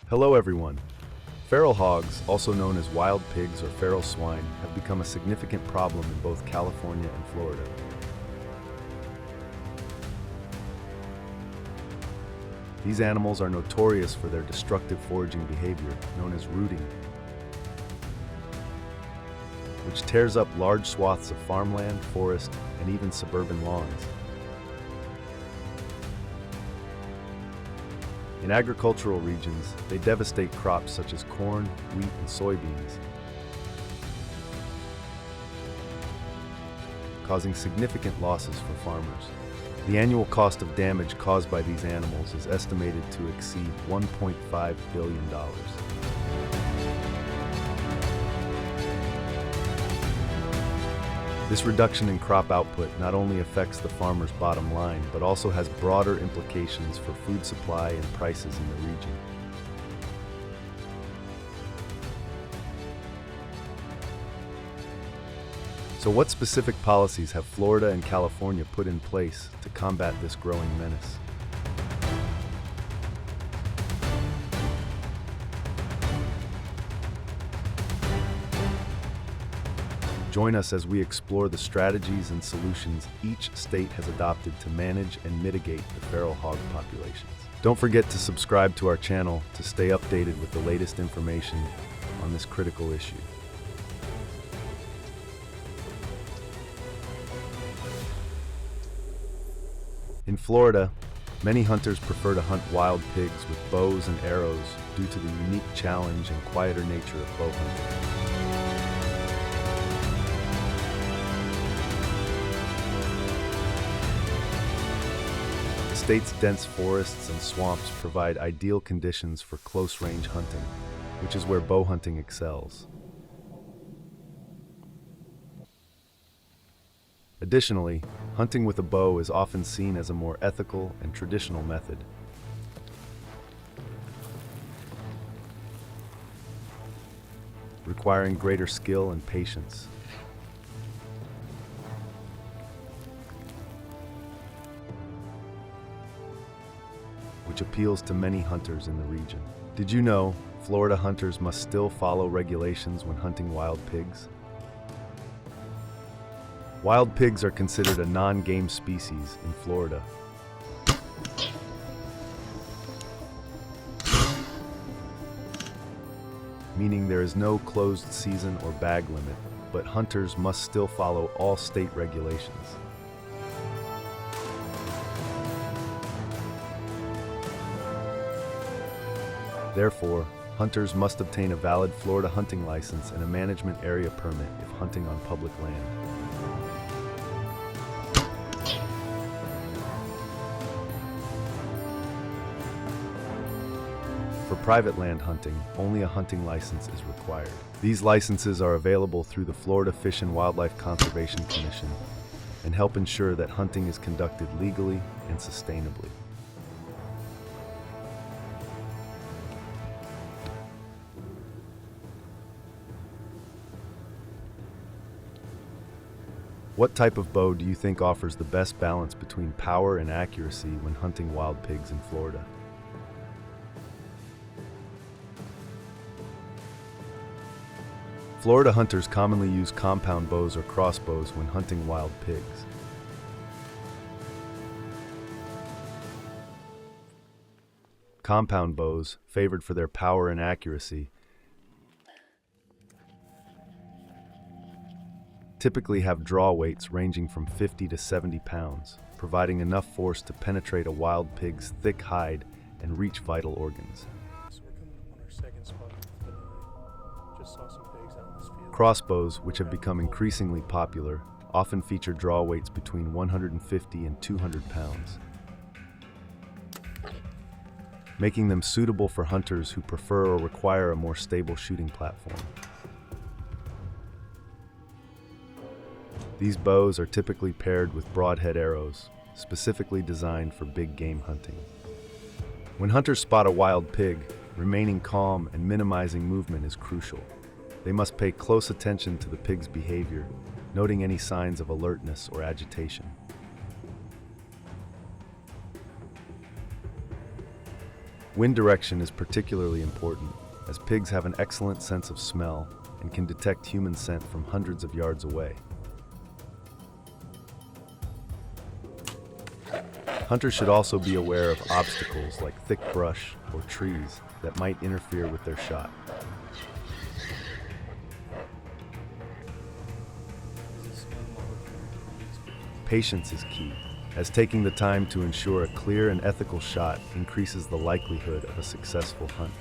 Hello everyone. Feral hogs, also known as wild pigs or feral swine, have become a significant problem in both California and Florida. These animals are notorious for their destructive foraging behavior, known as rooting, which tears up large swaths of farmland, forest, and even suburban lawns. In agricultural regions, they devastate crops such as corn, wheat, and soybeans, causing significant losses for farmers. The annual cost of damage caused by these animals is estimated to exceed $1.5 billion. This reduction in crop output not only affects the farmer's bottom line, but also has broader implications for food supply and prices in the region. So what specific policies have Florida and California put in place to combat this growing menace? Join us as we explore the strategies and solutions each state has adopted to manage and mitigate the feral hog populations. Don't forget to subscribe to our channel to stay updated with the latest information on this critical issue. In Florida, many hunters prefer to hunt wild pigs with bows and arrows due to the unique challenge and quieter nature of bow hunting. The state's dense forests and swamps provide ideal conditions for close-range hunting, which is where bow hunting excels. Additionally, hunting with a bow is often seen as a more ethical and traditional method. Requiring greater skill and patience. Which appeals to many hunters in the region. Did you know Florida hunters must still follow regulations when hunting wild pigs? Wild pigs are considered a non-game species in Florida. Meaning there is no closed season or bag limit, but hunters must still follow all state regulations. Therefore, hunters must obtain a valid Florida hunting license and a management area permit if hunting on public land. For private land hunting, only a hunting license is required. These licenses are available through the Florida Fish and Wildlife Conservation Commission and help ensure that hunting is conducted legally and sustainably. What type of bow do you think offers the best balance between power and accuracy when hunting wild pigs in Florida? Florida hunters commonly use compound bows or crossbows when hunting wild pigs. Compound bows, favored for their power and accuracy, typically have draw weights ranging from 50 to 70 pounds, providing enough force to penetrate a wild pig's thick hide and reach vital organs. So we're coming up on our second spot, but just saw some pigs out in this field. Crossbows, which have become increasingly popular, often feature draw weights between 150 and 200 pounds, making them suitable for hunters who prefer or require a more stable shooting platform. These bows are typically paired with broadhead arrows, specifically designed for big game hunting. When hunters spot a wild pig, remaining calm and minimizing movement is crucial. They must pay close attention to the pig's behavior, noting any signs of alertness or agitation. Wind direction is particularly important, as pigs have an excellent sense of smell and can detect human scent from hundreds of yards away. Hunters should also be aware of obstacles like thick brush or trees that might interfere with their shot. Patience is key, as taking the time to ensure a clear and ethical shot increases the likelihood of a successful hunt.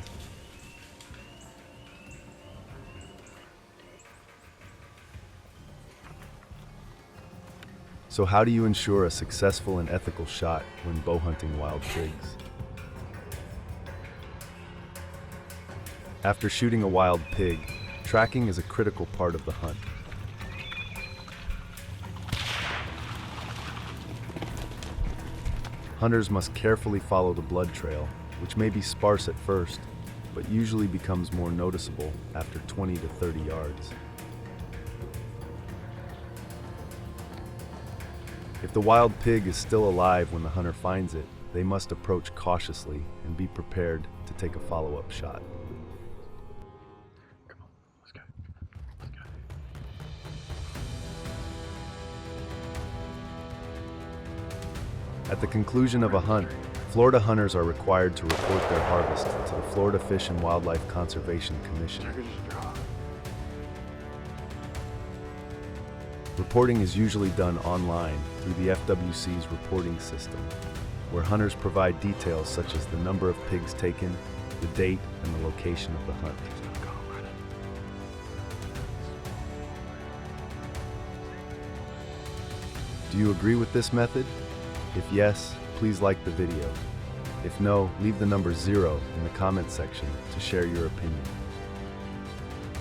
So how do you ensure a successful and ethical shot when bow hunting wild pigs? After shooting a wild pig, tracking is a critical part of the hunt. Hunters must carefully follow the blood trail, which may be sparse at first, but usually becomes more noticeable after 20 to 30 yards. If the wild pig is still alive when the hunter finds it, they must approach cautiously and be prepared to take a follow-up shot. Come on, let's go. Let's go. At the conclusion of a hunt, Florida hunters are required to report their harvest to the Florida Fish and Wildlife Conservation Commission. Reporting is usually done online through the FWC's reporting system, where hunters provide details such as the number of pigs taken, the date, and the location of the hunt. Do you agree with this method? If yes, please like the video. If no, leave the number 0 in the comment section to share your opinion.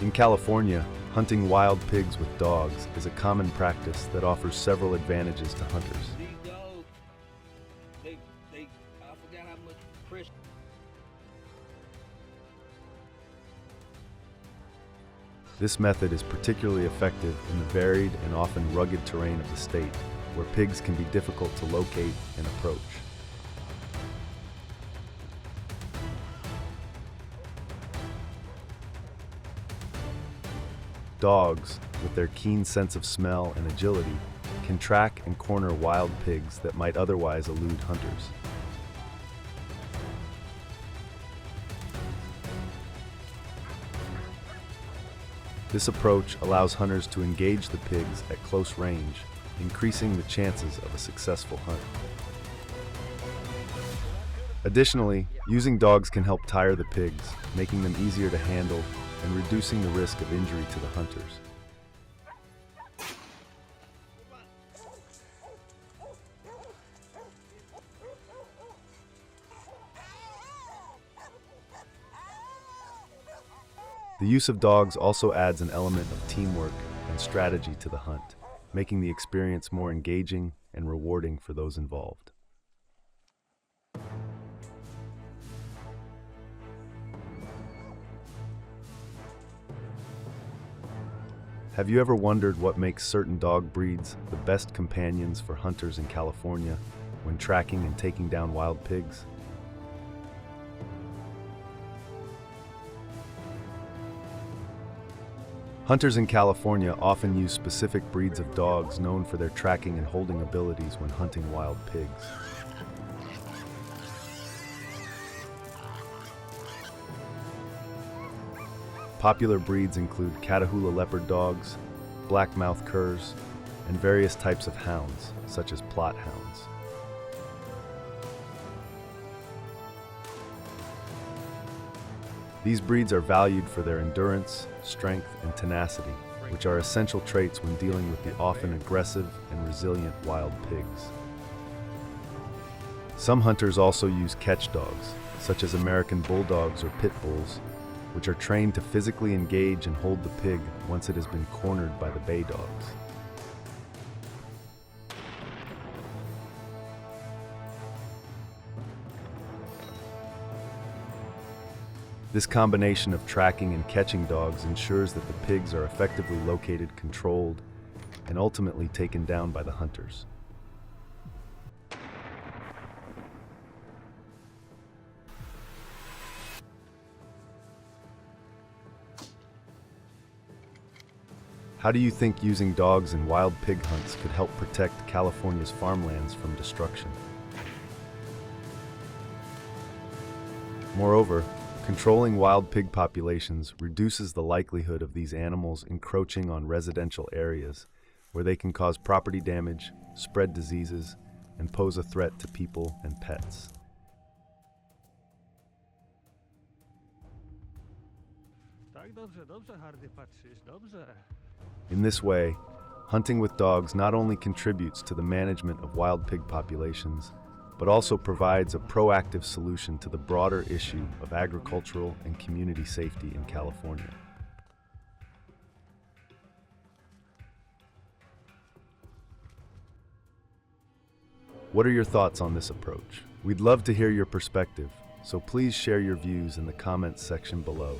In California, hunting wild pigs with dogs is a common practice that offers several advantages to hunters. These dogs, I forgot how much pressure. This method is particularly effective in the varied and often rugged terrain of the state, where pigs can be difficult to locate and approach. Dogs, with their keen sense of smell and agility, can track and corner wild pigs that might otherwise elude hunters. This approach allows hunters to engage the pigs at close range, increasing the chances of a successful hunt. Additionally, using dogs can help tire the pigs, making them easier to handle and reducing the risk of injury to the hunters. The use of dogs also adds an element of teamwork and strategy to the hunt, making the experience more engaging and rewarding for those involved. Have you ever wondered what makes certain dog breeds the best companions for hunters in California when tracking and taking down wild pigs? Hunters in California often use specific breeds of dogs known for their tracking and holding abilities when hunting wild pigs. Popular breeds include Catahoula leopard dogs, black-mouthed curs, and various types of hounds, such as plot hounds. These breeds are valued for their endurance, strength, and tenacity, which are essential traits when dealing with the often aggressive and resilient wild pigs. Some hunters also use catch dogs, such as American bulldogs or pit bulls, which are trained to physically engage and hold the pig once it has been cornered by the bay dogs. This combination of tracking and catching dogs ensures that the pigs are effectively located, controlled, and ultimately taken down by the hunters. How do you think using dogs in wild pig hunts could help protect California's farmlands from destruction? Moreover, controlling wild pig populations reduces the likelihood of these animals encroaching on residential areas, where they can cause property damage, spread diseases, and pose a threat to people and pets. Tak, dobrze, dobrze, Hardy, patrzysz, dobrze. In this way, hunting with dogs not only contributes to the management of wild pig populations, but also provides a proactive solution to the broader issue of agricultural and community safety in California. What are your thoughts on this approach? We'd love to hear your perspective, so please share your views in the comments section below.